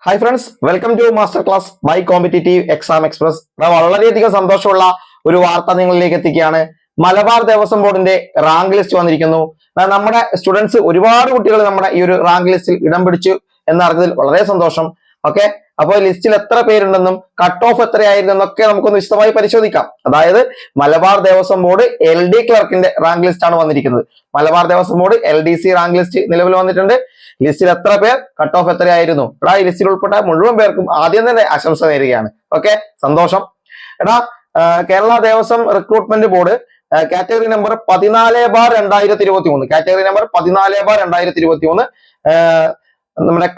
Hi friends, welcome to master class by competitive exam express. വളരെയധികം സന്തോഷമുള്ള ഒരു വാർത്ത നിങ്ങളിലേക്ക് എത്തിക്കുകയാണ്. മലബാർ ദേവസ്വം ബോർഡിന്റെ റാങ്ക് ലിസ്റ്റ് വന്നിരിക്കുന്നു. നമ്മുടെ സ്റ്റുഡൻസ് ഒരുപാട് കുട്ടികൾ നമ്മുടെ ഈ ഒരു റാങ്ക് ലിസ്റ്റിൽ ഇടം പിടിച്ചു എന്നറിഞ്ഞതിൽ വളരെ സന്തോഷം. ഓക്കെ, അപ്പോൾ ലിസ്റ്റിൽ എത്ര പേരുണ്ടെന്നും കട്ട് ഓഫ് എത്രയായിരുന്നു എന്നൊക്കെ നമുക്കൊന്ന് വിശദമായി പരിശോധിക്കാം. അതായത് മലബാർ ദേവസ്വം ബോർഡ് LD ക്ലർക്കിന്റെ റാങ്ക് ലിസ്റ്റ് ആണ് വന്നിരിക്കുന്നത്. Malabar Devaswom Board LDC rank list നിലവിൽ വന്നിട്ടുണ്ട്. ലിസ്റ്റിൽ എത്ര പേർ, കട്ട് ഓഫ് എത്രയായിരുന്നു? എടാ, ഈ ലിസ്റ്റിൽ ഉൾപ്പെട്ട മുഴുവൻ പേർക്കും ആദ്യം തന്നെ ആശംസ നേരുകയാണ്. ഓക്കെ, സന്തോഷം. എടാ, Kerala Devaswom recruitment board category number 14/2023 category number 14/2023 നമ്മുടെ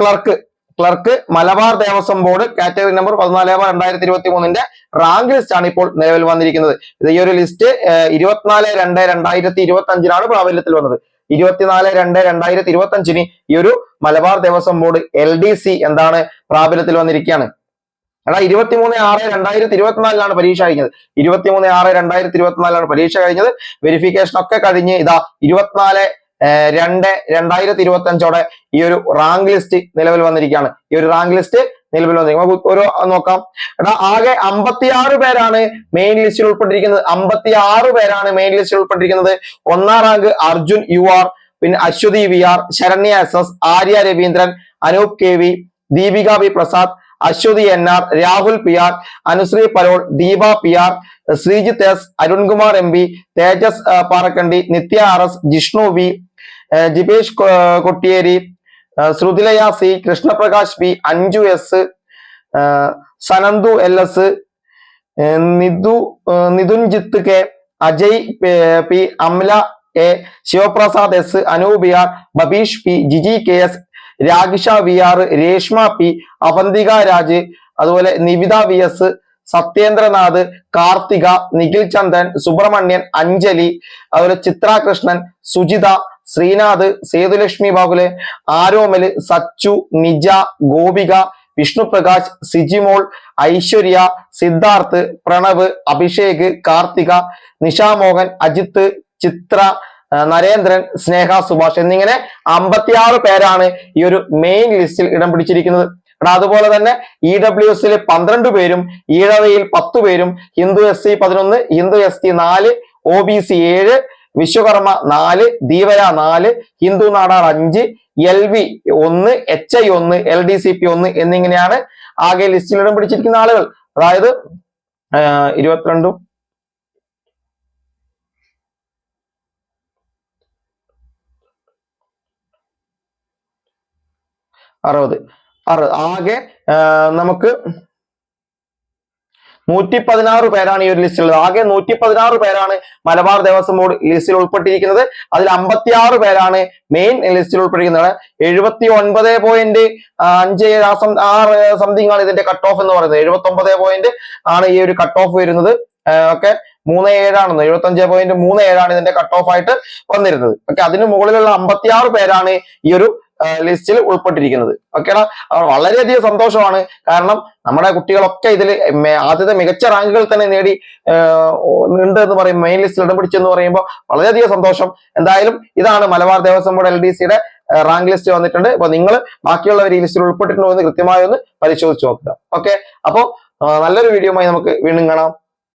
clerk Malabar Devaswom board category number 14/2023 rank list ആണ് ഇപ്പോൾ നിലവിൽ വന്നിരിക്കുന്നത്. ഇത് ഈ ഒരു ലിസ്റ്റ് 24/2/2025 പ്രാബല്യത്തിൽ വന്നത്. 24/2/2025 ഈ ഒരു മലബാർ ദേവസ്വം ബോർഡ് LDC എന്താണ് പ്രാബല്യത്തിൽ വന്നിരിക്കുകയാണ്. എടാ, 23/6/2024 പരീക്ഷ കഴിഞ്ഞത്. 23/6/2024 പരീക്ഷ കഴിഞ്ഞത്. വെരിഫിക്കേഷൻ ഒക്കെ കഴിഞ്ഞ് ഇതാ 24/2/2025 ഈ ഒരു റാങ്ക് ലിസ്റ്റ് നിലവിൽ വന്നിരിക്കുകയാണ്. ഈ ഒരു റാങ്ക് ലിസ്റ്റ് നിലവിൽ വന്നിരിക്കും. ഒരു നോക്കാം. എടാ, ആകെ 56 പേരാണ് മെയിൻ ലിസ്റ്റിൽ ഉൾപ്പെട്ടിരിക്കുന്നത്. 56 പേരാണ് മെയിൻ ലിസ്റ്റിൽ ഉൾപ്പെട്ടിരിക്കുന്നത്. ഒന്നാം റാങ്ക് അർജുൻ UR, പിന്നെ Aswathy VR, Saranya SS, Arya Raveendran, Anoop KV, Deepika B Prasad, Aswathy NR, Rahul PR, Anusree Parol, Deepa PR, Sreejith S, Arunkumar MB, Thejas Parakkandi, Nithya RS, Jishnu V, Jibesh Kottiyeri, Sruthilaya C, Krishnaprakash B, Anju S, Sanandu LS, Nithunjith K, Ajay P, Amla A, Sivaprasad S, Anoop R, Babeesh P, Jiji KS, Ragisha VR, Reshma P, Avanthika Raj, അതുപോലെ നിവിത VS, സത്യേന്ദ്രനാഥ്, കാർത്തിക, നിഖിൽ ചന്ദൻ, സുബ്രഹ്മണ്യൻ, അഞ്ജലി, അതുപോലെ ചിത്ര കൃഷ്ണൻ, സുജിത, ശ്രീനാഥ്, സേതുലക്ഷ്മി ബാബുലെ, ആരോമല്, സച്ചു, നിജ, ഗോപിക, വിഷ്ണുപ്രകാശ്, സിജിമോൾ, ഐശ്വര്യ, സിദ്ധാർത്ഥ്, പ്രണവ്, അഭിഷേക്, കാർത്തിക, നിഷാമോഹൻ, അജിത്ത്, ചിത്ര, നരേന്ദ്രൻ, സ്നേഹ സുഭാഷ് എന്നിങ്ങനെ 56 പേരാണ് ഈ ഒരു മെയിൻ ലിസ്റ്റിൽ ഇടം പിടിച്ചിരിക്കുന്നത്. അതുപോലെ തന്നെ EWS 12 പേരും, ഈഴവയിൽ 10 പേരും, Hindu SC 11, Hindu ST 4, OBC 7, Vishwakarma 4, Dheevara 4, Hindu Nadar 5, LV 1, HI 1, LDCP 1 എന്നിങ്ങനെയാണ് ആകെ ലിസ്റ്റിൽ ഇടം പിടിച്ചിരിക്കുന്ന ആളുകൾ. അതായത് 22 60 ആകെ നമുക്ക് 116 പേരാണ് ഈ ഒരു ലിസ്റ്റിലുള്ളത്. ആകെ 116 പേരാണ് മലബാർ ദേവസ്വം ബോർഡ് ലിസ്റ്റിൽ ഉൾപ്പെട്ടിരിക്കുന്നത്. അതിൽ 56 പേരാണ് മെയിൻ ലിസ്റ്റിൽ ഉൾപ്പെട്ടിരിക്കുന്നത്. 79.5 സംതിങ് ആണ് ഇതിന്റെ കട്ട് ഓഫ് എന്ന് പറയുന്നത്. 79 പോയിന്റ് ആണ് ഈ ഒരു കട്ട് ഓഫ് വരുന്നത്. ഓക്കെ, 37 ആണെന്ന്, 75.37 ഇതിന്റെ കട്ട് ഓഫ് ആയിട്ട് വന്നിരുന്നത്. ഓക്കെ, അതിന് മുകളിലുള്ള 56 പേരാണ് ഈ ഒരു ലിസ്റ്റിൽ ഉൾപ്പെട്ടിരിക്കുന്നത്. ഓക്കേടാ, വളരെയധികം സന്തോഷമാണ്. കാരണം നമ്മുടെ കുട്ടികളൊക്കെ ഇതിൽ ആദ്യത്തെ മികച്ച റാങ്കുകൾ തന്നെ നേടി ഉണ്ട് എന്ന് പറയും, മെയിൻ ലിസ്റ്റിൽ ഇടം പിടിച്ചെന്ന് പറയുമ്പോൾ വളരെയധികം സന്തോഷം. എന്തായാലും ഇതാണ് മലബാർ ദേവസ്വം ബോർഡ് LDCയുടെ റാങ്ക് ലിസ്റ്റ് വന്നിട്ടുണ്ട്. അപ്പൊ നിങ്ങൾ ബാക്കിയുള്ളവർ ഈ ലിസ്റ്റിൽ ഉൾപ്പെട്ടിട്ടുണ്ടോ എന്ന് കൃത്യമായി ഒന്ന് പരിശോധിച്ച് നോക്കുക. ഓക്കെ, അപ്പോ നല്ലൊരു വീഡിയോയുമായി നമുക്ക് വീണ്ടും കാണാം.